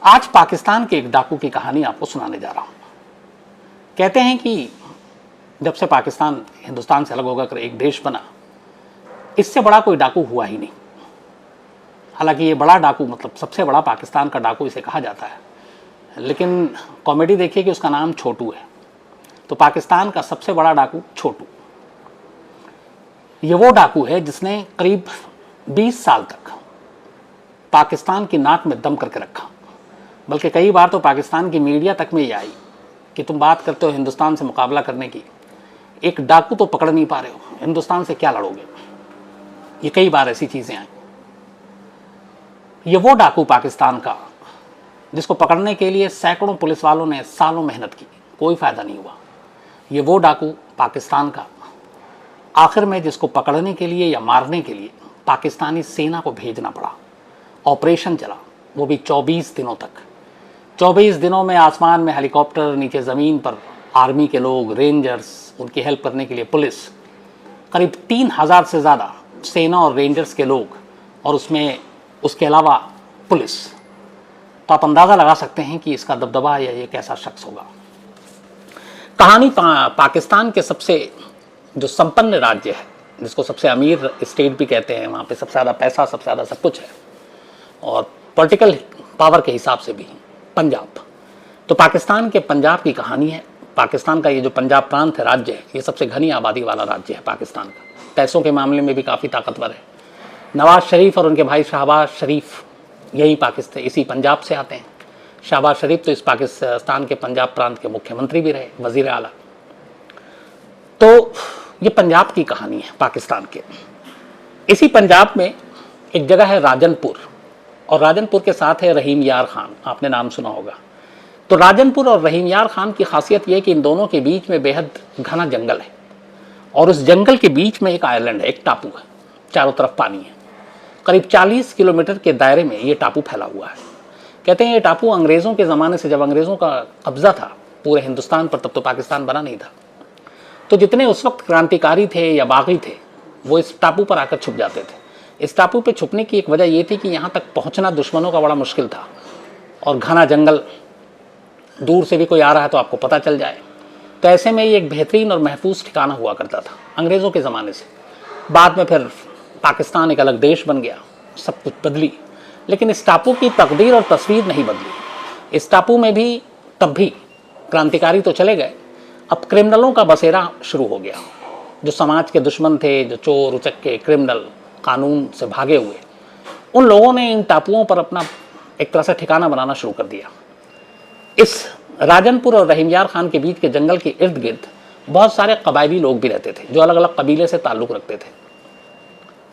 आज पाकिस्तान के एक डाकू की कहानी आपको सुनाने जा रहा हूं। कहते हैं कि जब से पाकिस्तान हिंदुस्तान से अलग होकर एक देश बना, इससे बड़ा कोई डाकू हुआ ही नहीं। हालांकि ये बड़ा डाकू मतलब सबसे बड़ा पाकिस्तान का डाकू इसे कहा जाता है, लेकिन कॉमेडी देखिए कि उसका नाम छोटू है। तो पाकिस्तान का सबसे बड़ा डाकू छोटू, ये वो डाकू है जिसने करीब 20 साल तक पाकिस्तान की नाक में दम करके रखा। बल्कि कई बार तो पाकिस्तान की मीडिया तक में ये आई कि तुम बात करते हो हिंदुस्तान से मुकाबला करने की, एक डाकू तो पकड़ नहीं पा रहे हो, हिंदुस्तान से क्या लड़ोगे। ये कई बार ऐसी चीजें आई। ये वो डाकू पाकिस्तान का जिसको पकड़ने के लिए सैकड़ों पुलिस वालों ने सालों मेहनत की, कोई फायदा नहीं हुआ। ये वो डाकू पाकिस्तान का आखिर में जिसको पकड़ने के लिए या मारने के लिए पाकिस्तानी सेना को भेजना पड़ा। ऑपरेशन चला, वो भी 24 दिनों तक। 24 दिनों में आसमान में हेलीकॉप्टर, नीचे ज़मीन पर आर्मी के लोग, रेंजर्स, उनकी हेल्प करने के लिए पुलिस, करीब 3000 से ज़्यादा सेना और रेंजर्स के लोग, और उसमें उसके अलावा पुलिस। तो आप अंदाज़ा लगा सकते हैं कि इसका दबदबा या ये कैसा शख्स होगा। कहानी पाकिस्तान के सबसे जो संपन्न राज्य है, जिसको सबसे अमीर स्टेट भी कहते हैं, वहाँ पे सबसे ज़्यादा पैसा, सबसे ज़्यादा सब कुछ है, और पॉलिटिकल पावर के हिसाब से भी पंजाब। तो पाकिस्तान के पंजाब की कहानी है। पाकिस्तान का ये जो पंजाब प्रांत है, राज्य है, ये सबसे घनी आबादी वाला राज्य है पाकिस्तान का। पैसों के मामले में भी काफ़ी ताकतवर है। नवाज शरीफ और उनके भाई शहबाज शरीफ यही पाकिस्तान इसी पंजाब से आते हैं। शहबाज शरीफ तो इस पाकिस्तान के पंजाब प्रांत के मुख्यमंत्री भी रहे, वजीर आला। तो ये पंजाब की कहानी है पाकिस्तान के। इसी पंजाब में एक जगह है राजनपुर, और राजनपुर के साथ है रहीम यार खान, आपने नाम सुना होगा। तो राजनपुर और रहीम यार खान की खासियत यह कि इन दोनों के बीच में बेहद घना जंगल है, और उस जंगल के बीच में एक आइलैंड है, एक टापू है, चारों तरफ पानी है। करीब 40 किलोमीटर के दायरे में ये टापू फैला हुआ है। कहते हैं ये टापू अंग्रेज़ों के ज़माने से, जब अंग्रेज़ों का कब्जा था पूरे हिंदुस्तान पर, तब तो पाकिस्तान बना नहीं था, तो जितने उस वक्त क्रांतिकारी थे या बागी थे, वो इस टापू पर आकर छुप जाते थे। इस टापू पे छुपने की एक वजह ये थी कि यहाँ तक पहुँचना दुश्मनों का बड़ा मुश्किल था, और घना जंगल, दूर से भी कोई आ रहा है तो आपको पता चल जाए। तो ऐसे में ये एक बेहतरीन और महफूज ठिकाना हुआ करता था अंग्रेज़ों के ज़माने से। बाद में फिर पाकिस्तान एक अलग देश बन गया, सब कुछ बदली, लेकिन इस टापू की तकदीर और तस्वीर नहीं बदली। इस टापू में भी तब भी क्रांतिकारी तो चले गए, अब क्रिमिनलों का बसेरा शुरू हो गया। जो समाज के दुश्मन थे, जो चोर उचक्के क्रिमिनल, कानून से भागे हुए, उन लोगों ने इन टापुओं पर अपना एक तरह से ठिकाना बनाना शुरू कर दिया। इस राजनपुर और रहीम यार खान के बीच के जंगल के इर्द गिर्द बहुत सारे कबायली लोग भी रहते थे, जो अलग अलग कबीले से ताल्लुक़ रखते थे।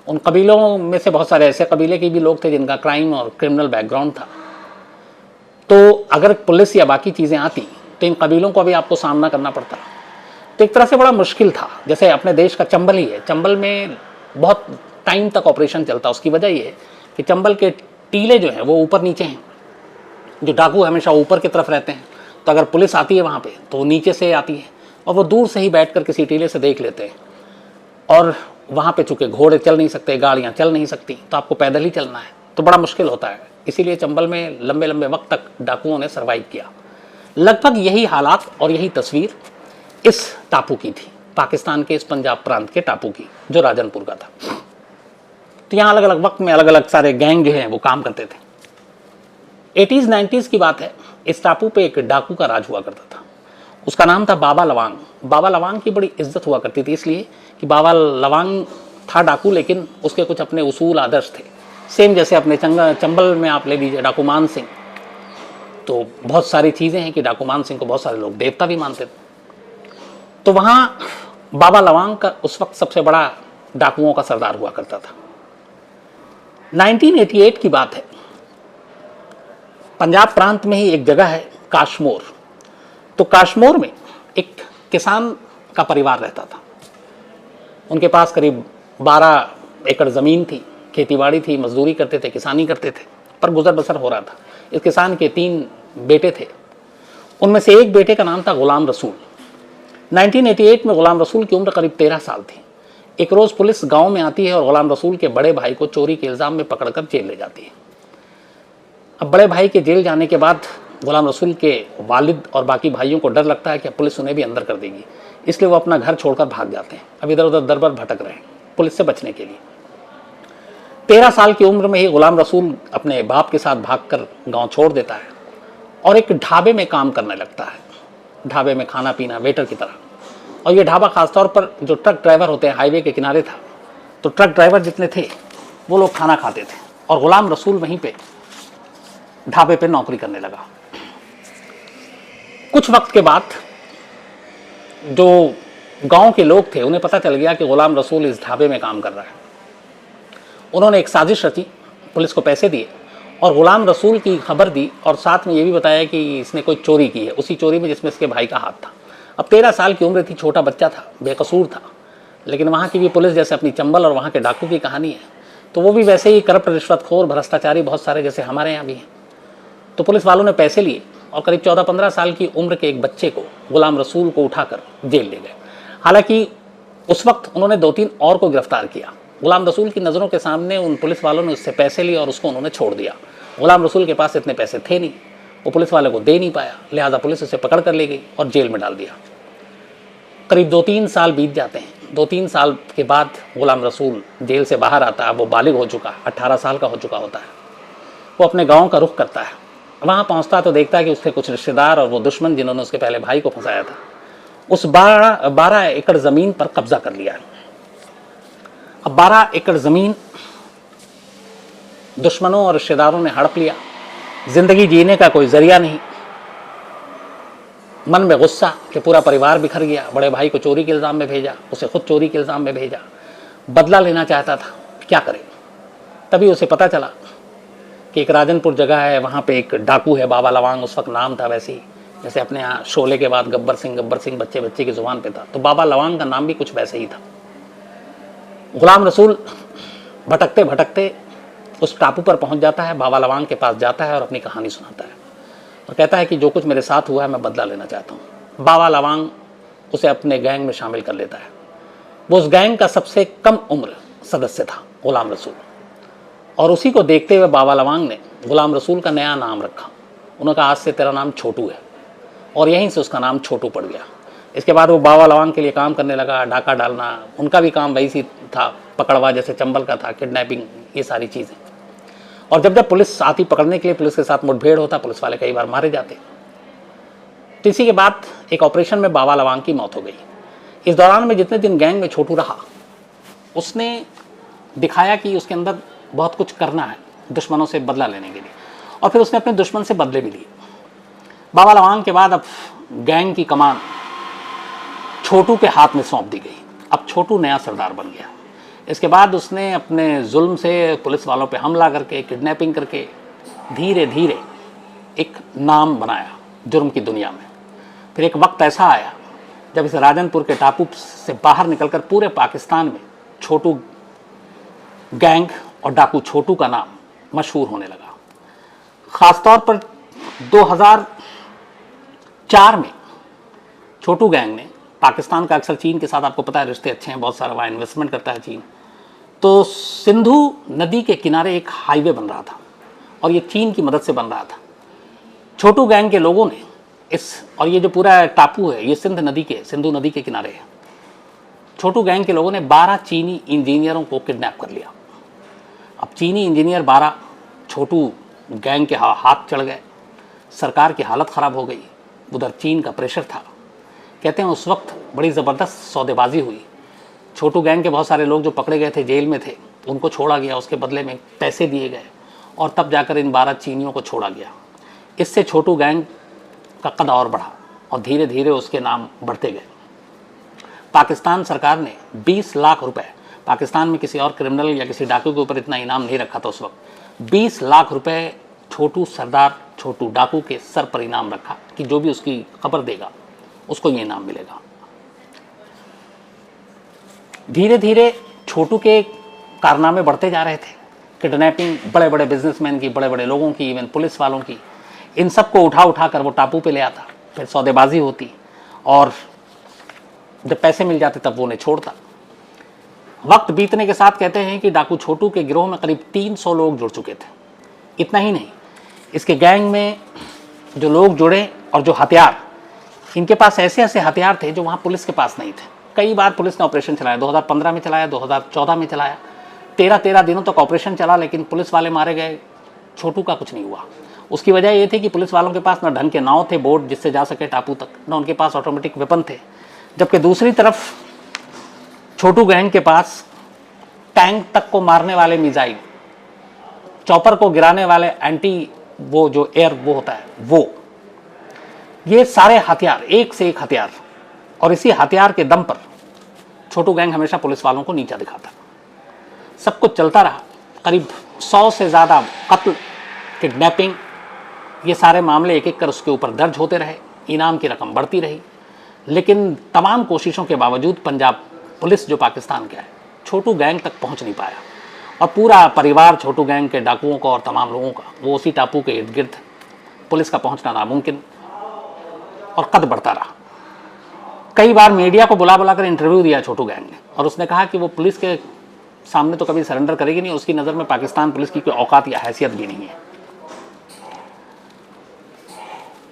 उन कबीलों में से बहुत सारे ऐसे कबीले के भी लोग थे जिनका क्राइम और क्रिमिनल बैकग्राउंड था। तो अगर पुलिस या बाकी चीज़ें आती तो इन कबीलों को भी आपको सामना करना पड़ता। तो एक तरह से बड़ा मुश्किल था। जैसे अपने देश का चंबल ही है, चंबल में बहुत टाइम तक ऑपरेशन चलता। उसकी वजह ये है कि चंबल के टीले जो हैं वो ऊपर नीचे हैं, जो डाकू हमेशा ऊपर की तरफ रहते हैं। तो अगर पुलिस आती है वहाँ पे तो नीचे से आती है, और वो दूर से ही बैठकर किसी टीले से देख लेते हैं। और वहाँ पे चूँकि घोड़े चल नहीं सकते, गाड़ियाँ चल नहीं सकती, तो आपको पैदल ही चलना है, तो बड़ा मुश्किल होता है। इसीलिए चंबल में लंबे लंबे वक्त तक डाकुओं ने सर्वाइव किया। लगभग यही हालात और यही तस्वीर इस टापू की थी, पाकिस्तान के इस पंजाब प्रांत के टापू की, जो राजनपुर का था। तो यहाँ अलग अलग वक्त में अलग अलग सारे गैंग जो हैं वो काम करते थे। 80s 90s की बात है। इस टापू पे एक डाकू का राज हुआ करता था। उसका नाम था बाबा लवांग। बाबा लवांग की बड़ी इज्जत हुआ करती थी, इसलिए कि बाबा लवांग था डाकू, लेकिन उसके कुछ अपने उसूल आदर्श थे। सेम जैसे अपने चंबल में आप ले लीजिए डाकू मान सिंह। तो बहुत सारी चीज़ें हैं कि डाकू मान सिंह को बहुत सारे लोग देवता भी मानते थे। तो वहाँ बाबा लवांग का उस वक्त सबसे बड़ा डाकुओं का सरदार हुआ करता था। 1988 की बात है। पंजाब प्रांत में ही एक जगह है काशमोर। तो काशमोर में एक किसान का परिवार रहता था। उनके पास करीब 12 एकड़ ज़मीन थी, खेतीबाड़ी थी, मजदूरी करते थे, किसानी करते थे, पर गुजर बसर हो रहा था। इस किसान के 3 बेटे थे। उनमें से एक बेटे का नाम था गुलाम रसूल। 1988 में गुलाम रसूल की उम्र करीब 13 साल थी। एक रोज़ पुलिस गांव में आती है और गुलाम रसूल के बड़े भाई को चोरी के इल्ज़ाम में पकड़कर जेल ले जाती है। अब बड़े भाई के जेल जाने के बाद गुलाम रसूल के वालिद और बाकी भाइयों को डर लगता है कि पुलिस उन्हें भी अंदर कर देगी, इसलिए वो अपना घर छोड़कर भाग जाते हैं। अब इधर उधर दर बर भटक रहे हैं पुलिस से बचने के लिए। 13 साल की उम्र में ही गुलाम रसूल अपने बाप के साथ भागकर गांव छोड़ देता है और एक ढाबे में काम करने लगता है, ढाबे में खाना पीना वेटर की तरह। और ये ढाबा खासतौर पर जो ट्रक ड्राइवर होते हैं हाईवे के किनारे था, तो ट्रक ड्राइवर जितने थे वो लोग खाना खाते थे और गुलाम रसूल वहीं पे ढाबे पे नौकरी करने लगा। कुछ वक्त के बाद जो गांव के लोग थे उन्हें पता चल गया कि गुलाम रसूल इस ढाबे में काम कर रहा है। उन्होंने एक साजिश रची, पुलिस को पैसे दिए और गुलाम रसूल की खबर दी और साथ में ये भी बताया कि इसने कोई चोरी की है, उसी चोरी में जिसमें इसके भाई का हाथ था। अब 13 साल की उम्र थी, छोटा बच्चा था, बेकसूर था, लेकिन वहाँ की भी पुलिस जैसे अपनी चंबल और वहाँ के डाकू की कहानी है, तो वो भी वैसे ही करप्ट, रिश्वतखोर, भ्रष्टाचारी बहुत सारे जैसे हमारे यहाँ भी हैं। तो पुलिस वालों ने पैसे लिए और करीब 14-15 साल की उम्र के एक बच्चे को, गुलाम रसूल को, उठाकर जेल ले गए। हालांकि उस वक्त उन्होंने 2-3 और को गिरफ्तार किया। गुलाम रसूल की नज़रों के सामने उन पुलिस वालों ने उससे पैसे लिए और उसको उन्होंने छोड़ दिया। गुलाम रसूल के पास इतने पैसे थे नहीं, वो पुलिस वाले को दे नहीं पाया, लिहाजा पुलिस उसे पकड़ कर ले गई और जेल में डाल दिया। करीब 2-3 साल बीत जाते हैं। 2-3 साल के बाद गुलाम रसूल जेल से बाहर आता है। वो बालिग हो चुका, 18 साल का हो चुका होता है। वो अपने गाँव का रुख करता है। वहाँ पहुँचता तो देखता है कि उसके कुछ रिश्तेदार और वो दुश्मन जिन्होंने उसके पहले भाई को फंसाया था, उस 12 एकड़ ज़मीन पर कब्जा कर लिया है। अब 12 एकड़ ज़मीन दुश्मनों और रिश्तेदारों ने हड़प लिया। जिंदगी जीने का कोई जरिया नहीं, मन में गुस्सा कि पूरा परिवार बिखर गया। बड़े भाई को चोरी के इल्ज़ाम में भेजा, उसे खुद चोरी के इल्ज़ाम में भेजा, बदला लेना चाहता था, क्या करे। तभी उसे पता चला कि एक राजनपुर जगह है, वहाँ पे एक डाकू है, बाबा लवांग उस वक्त नाम था, वैसे ही जैसे अपने यहाँ शोले के बाद गब्बर सिंह बच्चे बच्चे की जुबान पे था, तो बाबा लवांग का नाम भी कुछ वैसे ही था। गुलाम रसूल भटकते भटकते उस टापू पर पहुंच जाता है, बाबा लवांग के पास जाता है और अपनी कहानी सुनाता है और कहता है कि जो कुछ मेरे साथ हुआ है मैं बदला लेना चाहता हूँ। बाबा लवांग उसे अपने गैंग में शामिल कर लेता है। वो उस गैंग का सबसे कम उम्र सदस्य था, गुलाम रसूल, और उसी को देखते हुए बाबा लवांग ने गुलाम रसूल का नया नाम रखा। उन्होंने कहा आज से तेरा नाम छोटू है, और यहीं से उसका नाम छोटू पड़ गया। इसके बाद वो बाबा लवांग के लिए काम करने लगा, डाका डालना, उनका भी काम वही सी था, पकड़वा जैसे चंबल का था, किडनैपिंग, ये सारी चीज़ें। और जब जब पुलिस आती पकड़ने के लिए, पुलिस के साथ मुठभेड़ होता, पुलिस वाले कई बार मारे जाते। तो इसी के बाद एक ऑपरेशन में बाबा लवांग की मौत हो गई। इस दौरान में जितने दिन गैंग में छोटू रहा, उसने दिखाया कि उसके अंदर बहुत कुछ करना है दुश्मनों से बदला लेने के लिए, और फिर उसने अपने दुश्मन से बदले भी लिए। बाबा लवांग के बाद अब गैंग की कमान छोटू के हाथ में सौंप दी गई। अब छोटू नया सरदार बन गया। इसके बाद उसने अपने जुल्म से पुलिस वालों पे हमला करके, किडनैपिंग करके धीरे धीरे एक नाम बनाया जुर्म की दुनिया में। फिर एक वक्त ऐसा आया जब इस राजनपुर के टापू से बाहर निकलकर पूरे पाकिस्तान में छोटू गैंग और डाकू छोटू का नाम मशहूर होने लगा। ख़ासतौर पर 2004 में छोटू गैंग ने, पाकिस्तान का अक्सर चीन के साथ आपको पता है रिश्ते अच्छे हैं, बहुत सारा वहाँ इन्वेस्टमेंट करता है चीन, तो सिंधु नदी के किनारे एक हाईवे बन रहा था और ये चीन की मदद से बन रहा था। छोटू गैंग के लोगों ने और ये जो पूरा टापू है ये सिंधु नदी के किनारे है। छोटू गैंग के लोगों ने 12 चीनी इंजीनियरों को किडनैप कर लिया। अब चीनी इंजीनियर 12 छोटू गैंग के हाथ चढ़ गए, सरकार की हालत ख़राब हो गई, उधर चीन का प्रेशर था। कहते हैं उस वक्त बड़ी ज़बरदस्त सौदेबाजी हुई। छोटू गैंग के बहुत सारे लोग जो पकड़े गए थे, जेल में थे, उनको छोड़ा गया, उसके बदले में पैसे दिए गए और तब जाकर इन 12 चीनियों को छोड़ा गया। इससे छोटू गैंग का कद और बढ़ा और धीरे धीरे उसके नाम बढ़ते गए। पाकिस्तान सरकार ने 20 लाख रुपए, पाकिस्तान में किसी और क्रिमिनल या किसी डाकू के ऊपर इतना इनाम नहीं रखा था उस वक्त, 20 लाख रुपए छोटू सरदार, छोटू डाकू के सर पर इनाम रखा कि जो भी उसकी खबर देगा उसको ये इनाम मिलेगा। धीरे धीरे छोटू के कारनामे बढ़ते जा रहे थे। किडनैपिंग बड़े बड़े बिजनेसमैन की, बड़े बड़े लोगों की, इवन पुलिस वालों की, इन सबको उठा कर वो टापू पे ले आता। फिर सौदेबाजी होती और जब पैसे मिल जाते तब वो उन्हें छोड़ता। वक्त बीतने के साथ कहते हैं कि डाकू छोटू के गिरोह में करीब 300 लोग जुड़ चुके थे। इतना ही नहीं, इसके गैंग में जो लोग जुड़े और जो हथियार, इनके पास ऐसे ऐसे हथियार थे जो वहाँ पुलिस के पास नहीं थे। कई बार पुलिस ने ऑपरेशन चलाया, 2015 में चलाया, 2014 में चलाया, 13 दिनों तक ऑपरेशन चला, लेकिन पुलिस वाले मारे गए, छोटू का कुछ नहीं हुआ। उसकी वजह ये थी कि पुलिस वालों के पास न ढंग के नाव थे बोट जिससे जा सके टापू तक, न उनके पास ऑटोमेटिक वेपन थे। जबकि दूसरी तरफ छोटू गैंग के पास टैंक तक को मारने वाले मिसाइल, चॉपर को गिराने वाले एंटी वो जो एयर वो होता है वो, ये सारे हथियार, एक से एक हथियार, और इसी हथियार के दम पर छोटू गैंग हमेशा पुलिस वालों को नीचा दिखाता। सब कुछ चलता रहा। करीब 100 से ज़्यादा कत्ल, किडनैपिंग, ये सारे मामले एक एक कर उसके ऊपर दर्ज होते रहे। इनाम की रकम बढ़ती रही, लेकिन तमाम कोशिशों के बावजूद पंजाब पुलिस जो पाकिस्तान का है छोटू गैंग तक पहुंच नहीं पाया। और पूरा परिवार छोटू गैंग के डाकुओं का और तमाम लोगों का वो उसी टापू के इर्द गिर्द, पुलिस का पहुंचना नामुमकिन, और कद बढ़ता रहा। कई बार मीडिया को बुला बुला कर इंटरव्यू दिया छोटू गैंग ने, और उसने कहा कि वो पुलिस के सामने तो कभी सरेंडर करेगी नहीं, उसकी नज़र में पाकिस्तान पुलिस की कोई औकात या हैसियत भी नहीं है।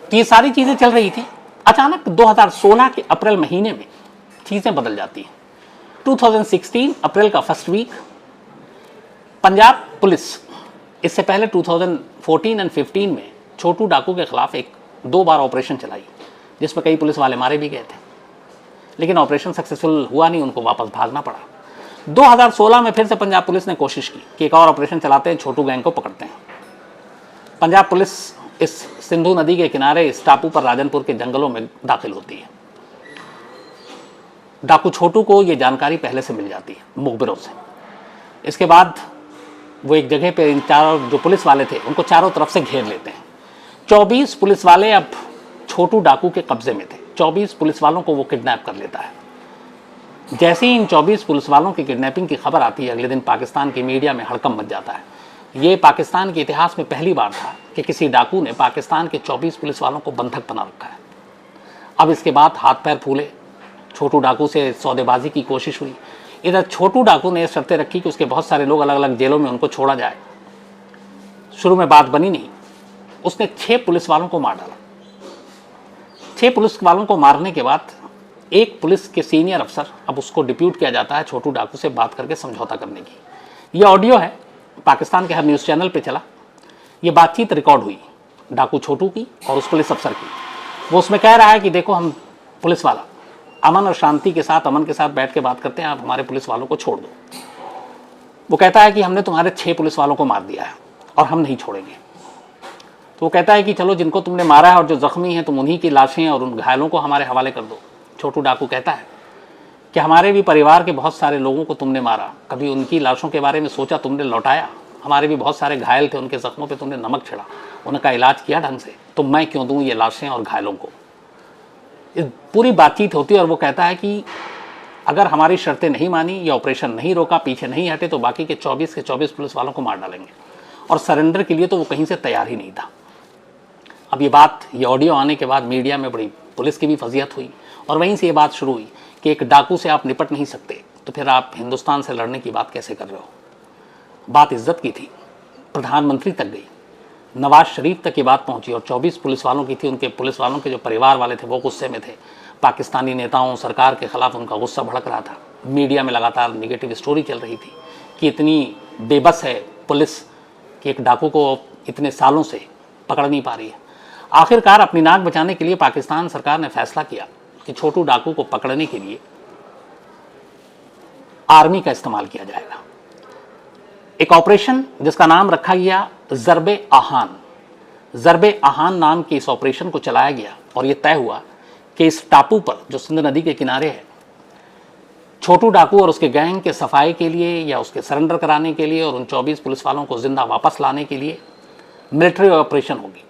तो ये सारी चीज़ें चल रही थी। अचानक 2016 के अप्रैल महीने में चीज़ें बदल जाती हैं। 2016 अप्रैल का फर्स्ट वीक, पंजाब पुलिस इससे पहले 2014 और 15 में छोटू डाकू के खिलाफ 2 बार ऑपरेशन चलाई, जिसमें कई पुलिस वाले मारे भी गए थे, लेकिन ऑपरेशन सक्सेसफुल हुआ नहीं, उनको वापस भागना पड़ा। 2016 में फिर से पंजाब पुलिस ने कोशिश की कि एक और ऑपरेशन चलाते हैं, छोटू गैंग को पकड़ते हैं। पंजाब पुलिस इस सिंधु नदी के किनारे इस टापू पर राजनपुर के जंगलों में दाखिल होती है। डाकू छोटू को ये जानकारी पहले से मिल जाती है मुखबिरों से। इसके बाद वो एक जगह पे इन चारों जो पुलिस वाले थे उनको चारों तरफ से घेर लेते हैं। 24 पुलिस वाले अब छोटू डाकू के कब्जे में थे। 24 पुलिस वालों को वो किडनैप कर लेता है। जैसे ही इन 24 पुलिस वालों की किडनैपिंग की खबर आती है, अगले दिन पाकिस्तान की मीडिया में हड़कंप मच जाता है। ये पाकिस्तान के इतिहास में पहली बार था कि किसी डाकू ने पाकिस्तान के 24 पुलिस वालों को बंधक बना रखा है। अब इसके बाद हाथ पैर फूले, छोटू डाकू से सौदेबाजी की कोशिश हुई। इधर छोटू डाकू ने शर्तें रखी कि उसके बहुत सारे लोग अलग अलग जेलों में, उनको छोड़ा जाए। शुरू में बात बनी नहीं, उसने 6 पुलिस वालों को मार डाला। 6 पुलिस वालों को मारने के बाद एक पुलिस के सीनियर अफसर, अब उसको डिप्यूट किया जाता है छोटू डाकू से बात करके समझौता करने की। ये ऑडियो है, पाकिस्तान के हर न्यूज़ चैनल पे चला। ये बातचीत रिकॉर्ड हुई डाकू छोटू की और उस पुलिस अफसर की। वो उसमें कह रहा है कि देखो, हम पुलिस वाला अमन और शांति के साथ, अमन के साथ बैठ के बात करते हैं, आप हमारे पुलिस वालों को छोड़ दो। वो कहता है कि हमने तुम्हारे 6 पुलिस वालों को मार दिया है और हम नहीं छोड़ेंगे। तो वो कहता है कि चलो, जिनको तुमने मारा है और जो जख्मी हैं, तुम उन्हीं की लाशें और उन घायलों को हमारे हवाले कर दो। छोटू डाकू कहता है कि हमारे भी परिवार के बहुत सारे लोगों को तुमने मारा, कभी उनकी लाशों के बारे में सोचा, तुमने लौटाया? हमारे भी बहुत सारे घायल थे, उनके जख्मों पे तुमने नमक छिड़ा, उनका इलाज किया ढंग से, तो मैं क्यों दूं ये लाशें और घायलों को? इस पूरी बातचीत होती है और वो कहता है कि अगर हमारी शर्तें नहीं मानी, ये ऑपरेशन नहीं रोका, पीछे नहीं हटे, तो बाकी के 24 के 24 पुलिस वालों को मार डालेंगे। और सरेंडर के लिए तो वो कहीं से तैयार ही नहीं था। अब ये ऑडियो आने के बाद मीडिया में बड़ी पुलिस की भी फजीहत हुई, और वहीं से ये बात शुरू हुई कि एक डाकू से आप निपट नहीं सकते, तो फिर आप हिंदुस्तान से लड़ने की बात कैसे कर रहे हो? बात इज्जत की थी, प्रधानमंत्री तक गई, नवाज शरीफ तक ये बात पहुंची, और 24 पुलिस वालों की थी। उनके पुलिस वालों के जो परिवार वाले थे वो गुस्से में थे। पाकिस्तानी नेताओं, सरकार के खिलाफ उनका गुस्सा भड़क रहा था। मीडिया में लगातार निगेटिव स्टोरी चल रही थी कि इतनी बेबस है पुलिस कि एक डाकू को इतने सालों से पकड़ नहीं पा रही है। आखिरकार अपनी नाक बचाने के लिए पाकिस्तान सरकार ने फैसला किया कि छोटू डाकू को पकड़ने के लिए आर्मी का इस्तेमाल किया जाएगा। एक ऑपरेशन जिसका नाम रखा गया ज़रबे आहान। ज़रबे आहान नाम के इस ऑपरेशन को चलाया गया, और यह तय हुआ कि इस टापू पर जो सिंध नदी के किनारे है, छोटू डाकू और उसके गैंग के सफाई के लिए या उसके सरेंडर कराने के लिए और उन 24 पुलिस वालों को जिंदा वापस लाने के लिए मिलिट्री ऑपरेशन होगी।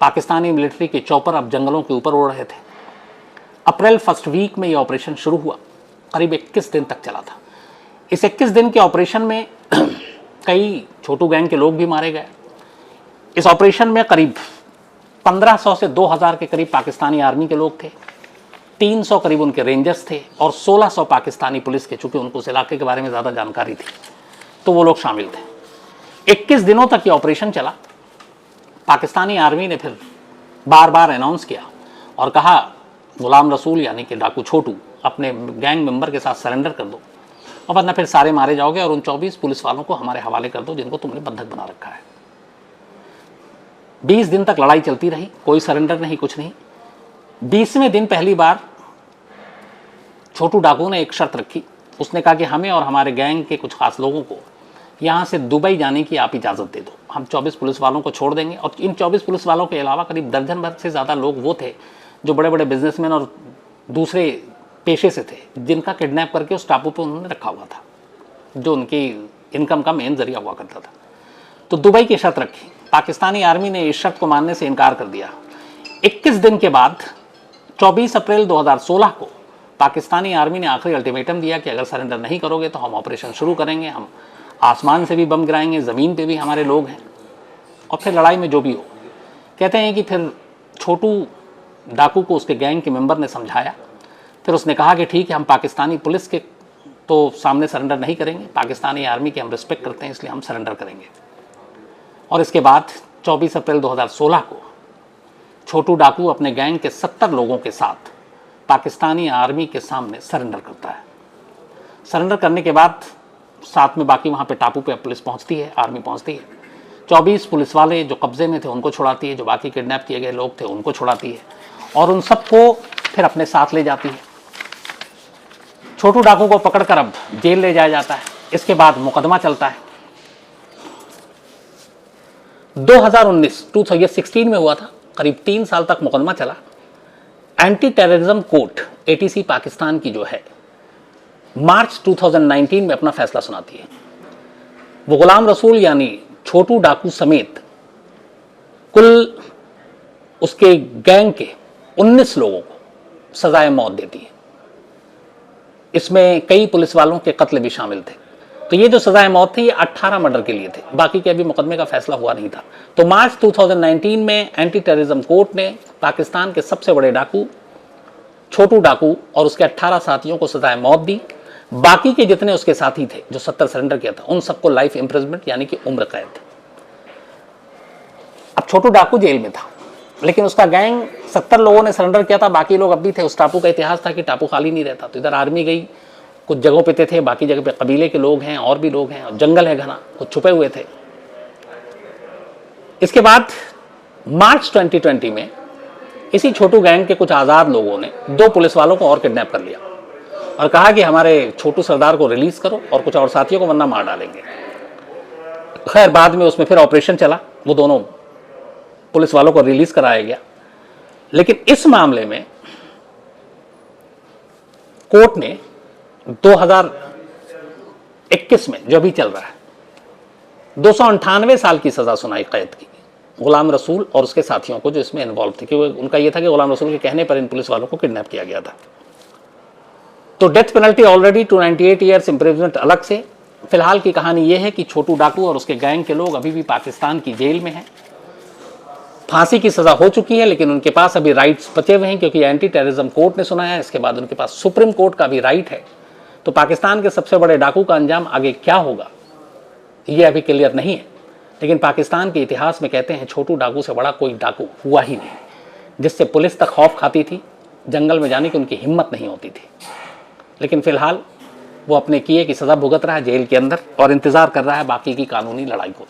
पाकिस्तानी मिलिट्री के चॉपर अब जंगलों के ऊपर उड़ रहे थे। अप्रैल फर्स्ट वीक में यह ऑपरेशन शुरू हुआ, करीब 21 दिन तक चला था। इस 21 दिन के ऑपरेशन में कई छोटू गैंग के लोग भी मारे गए। इस ऑपरेशन में करीब 1500 से 2000 के करीब पाकिस्तानी आर्मी के लोग थे, 300 करीब उनके रेंजर्स थे, और 1600 पाकिस्तानी पुलिस के, चूंकि उनको उस इलाके के बारे में ज़्यादा जानकारी थी तो वो लोग शामिल थे। 21 दिनों तक ये ऑपरेशन चला। पाकिस्तानी आर्मी ने फिर बार बार अनाउंस किया और कहा गुलाम रसूल यानी कि डाकू छोटू अपने गैंग मेंबर के साथ सरेंडर कर दो और वरना फिर सारे मारे जाओगे और उन 24 पुलिस वालों को हमारे हवाले कर दो जिनको तुमने बंधक बना रखा है। 20 दिन तक लड़ाई चलती रही, कोई सरेंडर नहीं, कुछ नहीं। 20वें दिन पहली बार छोटू डाकू ने एक शर्त रखी। उसने कहा कि हमें और हमारे गैंग के कुछ खास लोगों को यहाँ से दुबई जाने की आप इजाज़त दे दो, हम 24 पुलिस वालों को छोड़ देंगे। और इन 24 पुलिस वालों के अलावा करीब दर्जन भर से ज़्यादा लोग वो थे जो बड़े बड़े बिजनेसमैन और दूसरे पेशे से थे, जिनका किडनैप करके उस टापू पर उन्होंने रखा हुआ था, जो उनकी इनकम का मेन जरिया हुआ करता था। तो दुबई की शर्त रखी। पाकिस्तानी आर्मी ने इस शर्त को मानने से इनकार कर दिया। 21 दिन के बाद 24 अप्रैल 2016 को पाकिस्तानी आर्मी ने आखिरी अल्टीमेटम दिया कि अगर सरेंडर नहीं करोगे तो हम ऑपरेशन शुरू करेंगे, हम आसमान से भी बम गिराएंगे, ज़मीन पे भी हमारे लोग हैं, और फिर लड़ाई में जो भी हो। कहते हैं कि फिर छोटू डाकू को उसके गैंग के मेंबर ने समझाया। फिर उसने कहा कि ठीक है, हम पाकिस्तानी पुलिस के तो सामने सरेंडर नहीं करेंगे, पाकिस्तानी आर्मी की हम रिस्पेक्ट करते हैं, इसलिए हम सरेंडर करेंगे। और इसके बाद 24 अप्रैल 2016 को छोटू डाकू अपने गैंग के 70 लोगों के साथ पाकिस्तानी आर्मी के सामने सरेंडर करता है। सरेंडर करने के बाद साथ में बाकी वहाँ पे टापू पे पुलिस पहुँचती है, आर्मी पहुँचती है। 24 पुलिस वाले जो कब्जे में थे उनको छुड़ाती है, जो बाकी किडनैप किए गए लोग थे उनको छुड़ाती है और उन सबको फिर अपने साथ ले जाती है। छोटू डाकू को पकड़कर अब जेल ले जाया जाता है। इसके बाद मुकदमा चलता है। 2016 में हुआ था, करीब 3 साल तक मुकदमा चला। Anti terrorism court ATC Pakistan की जो है मार्च 2019 में अपना फैसला सुनाती है। वो गुलाम रसूल यानी छोटू डाकू समेत कुल उसके गैंग के 19 लोगों को सजाए मौत देती है। इसमें कई पुलिस वालों के कत्ल भी शामिल थे। तो ये जो सजाए मौत थी ये 18 मर्डर के लिए थे, बाकी के अभी मुकदमे का फैसला हुआ नहीं था। तो मार्च 2019 में एंटी टेररिज्म कोर्ट ने पाकिस्तान के सबसे बड़े डाकू छोटू डाकू और उसके 18 साथियों को सजाए मौत दी। बाकी के जितने उसके साथी थे जो 70 सरेंडर किया था, उन सबको लाइफ इंप्रिजनमेंट यानी कि उम्र कैद। अब छोटू डाकू जेल में था, लेकिन उसका गैंग 70 लोगों ने सरेंडर किया था, बाकी लोग अब भी थे। उस टापू का इतिहास था कि टापू खाली नहीं रहता। तो इधर आर्मी गई, कुछ जगहों पे थे, बाकी जगह पे कबीले के लोग हैं और भी लोग हैं, और जंगल है घना, कुछ छुपे हुए थे। इसके बाद मार्च 2020 में इसी छोटू गैंग के कुछ आज़ाद लोगों ने 2 पुलिस वालों को और किडनैप कर लिया और कहा कि हमारे छोटू सरदार को रिलीज करो और कुछ और साथियों को वरना मार डालेंगे। खैर बाद में उसमें फिर ऑपरेशन चला, वो दोनों पुलिस वालों को रिलीज कराया गया। लेकिन इस मामले में कोर्ट ने 2021 में जो भी चल रहा है 298 साल की सजा सुनाई कैद की गुलाम रसूल और उसके साथियों को जो इसमें इन्वॉल्व थे, क्योंकि उनका यह था कि गुलाम रसूल के कहने पर इन पुलिस वालों को किडनैप किया गया था। तो death penalty already 298 years imprisonment अलग से। फिलहाल की कहानी यह है कि छोटू डाकू और उसके गैंग के लोग अभी भी पाकिस्तान की जेल में हैं। फांसी की सजा हो चुकी है, लेकिन उनके पास अभी राइट्स बचे हुए हैं, क्योंकि एंटी टेररिज्म कोर्ट ने सुना है। इसके बाद उनके पास सुप्रीम कोर्ट का भी राइट है। तो पाकिस्तान के सबसे बड़े डाकू का अंजाम आगे क्या होगा ये अभी क्लियर नहीं है, लेकिन पाकिस्तान के इतिहास में कहते हैं छोटू डाकू से बड़ा कोई डाकू हुआ ही नहीं, जिससे पुलिस तक खौफ खाती थी, जंगल में जाने की उनकी हिम्मत नहीं होती थी। लेकिन फिलहाल वो अपने किए की सजा भुगत रहा है जेल के अंदर और इंतजार कर रहा है बाकी की कानूनी लड़ाई को।